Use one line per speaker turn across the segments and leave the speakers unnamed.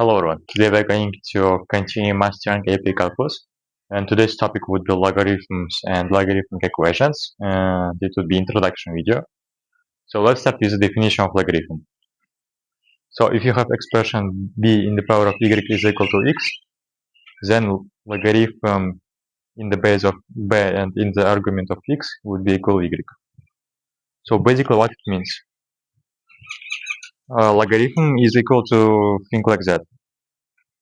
Hello everyone, today we're going to continue mastering AP calculus, and today's topic would be logarithms and logarithmic equations, and it would be introduction video. So let's start with the definition of logarithm. So if you have expression b in the power of y is equal to x, then logarithm in the base of b and in the argument of x would be equal to y. So basically what it means, logarithm is equal to think like that,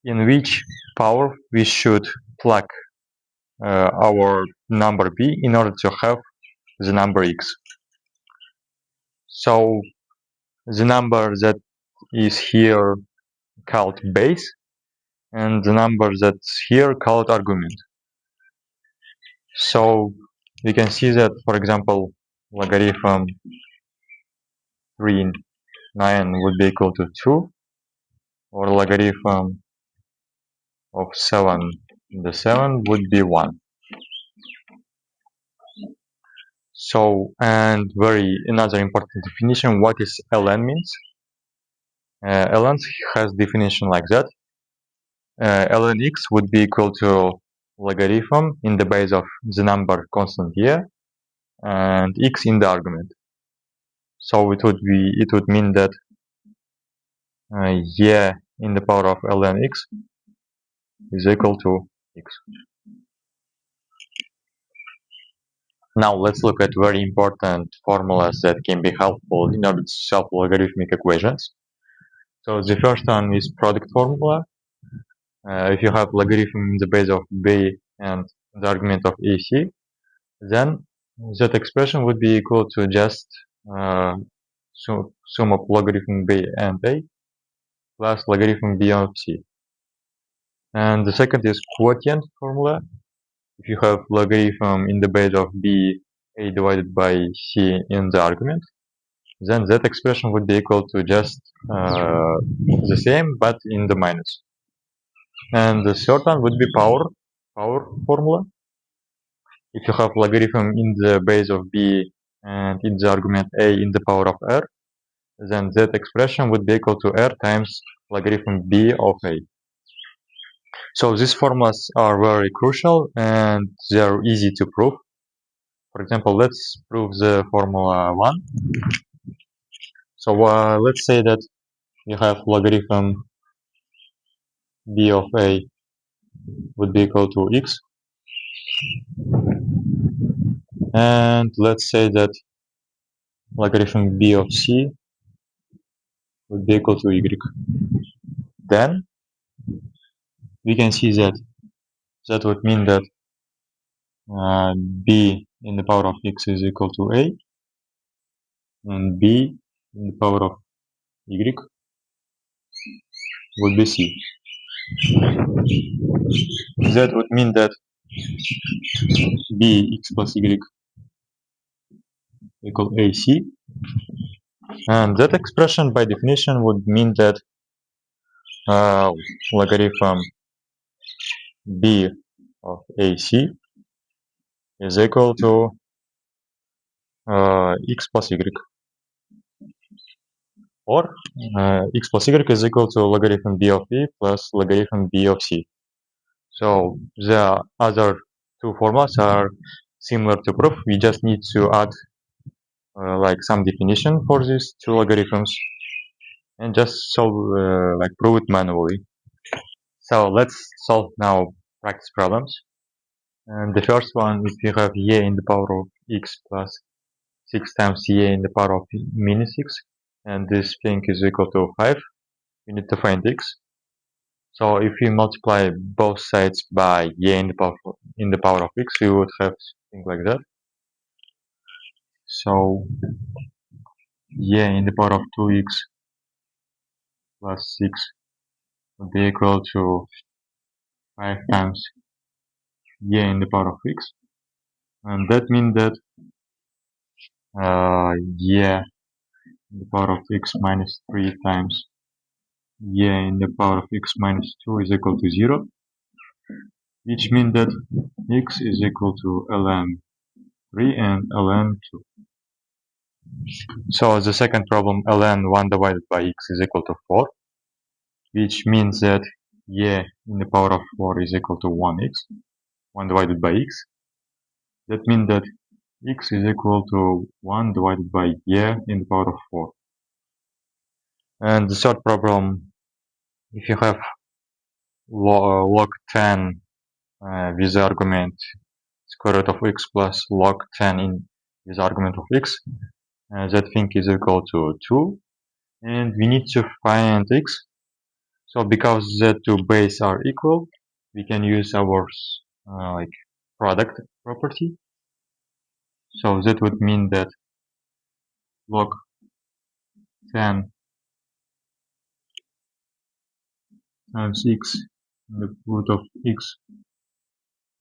in which power we should plug our number b in order to have the number x. So the number that is here called base, and the number that's here called argument. So we can see that, for example, logarithm 3 in 9 would be equal to 2, or logarithm of 7 in the 7 would be 1. So, and another important definition, what is ln means. ln has definition like that. ln x would be equal to logarithm in the base of the number constant here and x in the argument. So it would mean that yeah in the power of ln x is equal to x. Now let's look at very important formulas that can be helpful in order to solve logarithmic equations. So the first one is product formula. If you have logarithm in the base of b and the argument of ac, then that expression would be equal to just sum of logarithm b and a plus logarithm b of c. And the second is quotient formula. If you have logarithm in the base of b, a divided by c in the argument, then that expression would be equal to just the same but in the minus. And the third one would be power formula. If you have logarithm in the base of b and in the argument a in the power of r, then that expression would be equal to r times logarithm b of a. So these formulas are very crucial and they are easy to prove. For example, let's prove the formula 1. So let's say that you have logarithm b of a would be equal to x, and let's say that logarithm b of c would be equal to y. Then we can see that that would mean that b in the power of x is equal to a, and b in the power of y would be c. That would mean that b x plus y equal ac, and that expression by definition would mean that logarithm b of ac is equal to x plus y, or x plus y is equal to logarithm b of a plus logarithm b of c. So the other two formulas are similar to proof. We just need to add like some definition for these two logarithms and just prove it manually. So let's solve now practice problems. And the first one, if you have y in the power of x plus 6 times y in the power of minus 6, and this thing is equal to 5, we need to find x. So if we multiply both sides by y in the power of x, we would have something like that. So y in the power of 2x plus 6 would be equal to 5 times y in the power of x, and that means that y in the power of x minus 3 times y in the power of x minus 2 is equal to 0, which means that x is equal to ln 3 and ln 2. So the second problem, ln 1 divided by x is equal to 4. which means that y in the power of 4 is equal to 1x, 1 divided by x. That means that x is equal to 1 divided by y in the power of 4. And the third problem, if you have log 10 with the argument square root of x plus log 10 in with the argument of x, that thing is equal to 2. And we need to find x. So because the two bases are equal, we can use our like product property. So that would mean that log 10 times x, the root of x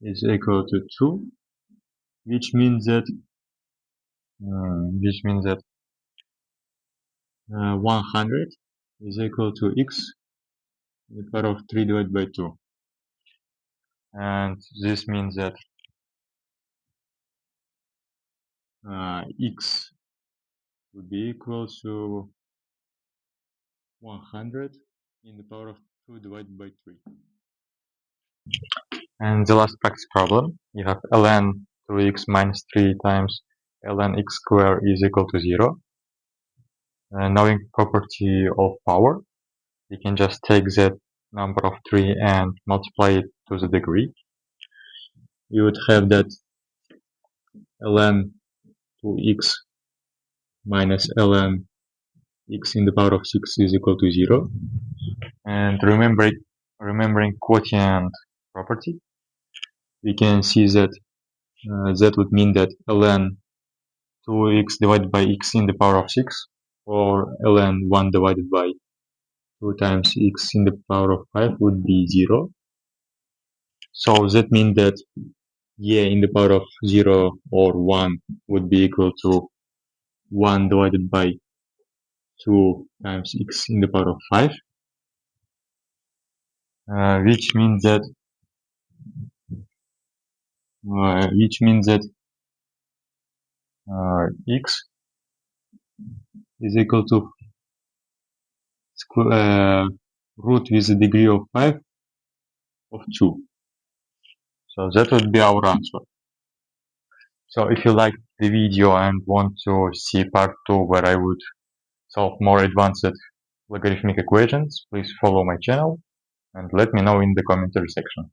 is equal to 2, which means that 100 is equal to x to the power of 3 divided by 2. And this means that x would be equal to 100 in the power of 2 divided by 3. And the last practice problem, you have ln 2x minus 3 times ln x squared is equal to 0. Knowing property of power, we can just take that number of 3 and multiply it to the degree. You would have that ln 2x minus ln x in the power of 6 is equal to 0. And remembering quotient property, we can see that that would mean that ln 2x divided by x in the power of 6, or ln 1 divided by 2 times x in the power of 5 would be 0. So that means that y in the power of 0 or 1 would be equal to 1 divided by 2 times x in the power of 5, which means that x is equal to root with a degree of 5 of 2. So that would be our answer. So if you liked the video and want to see part 2 where I would solve more advanced logarithmic equations, please follow my channel and let me know in the commentary section.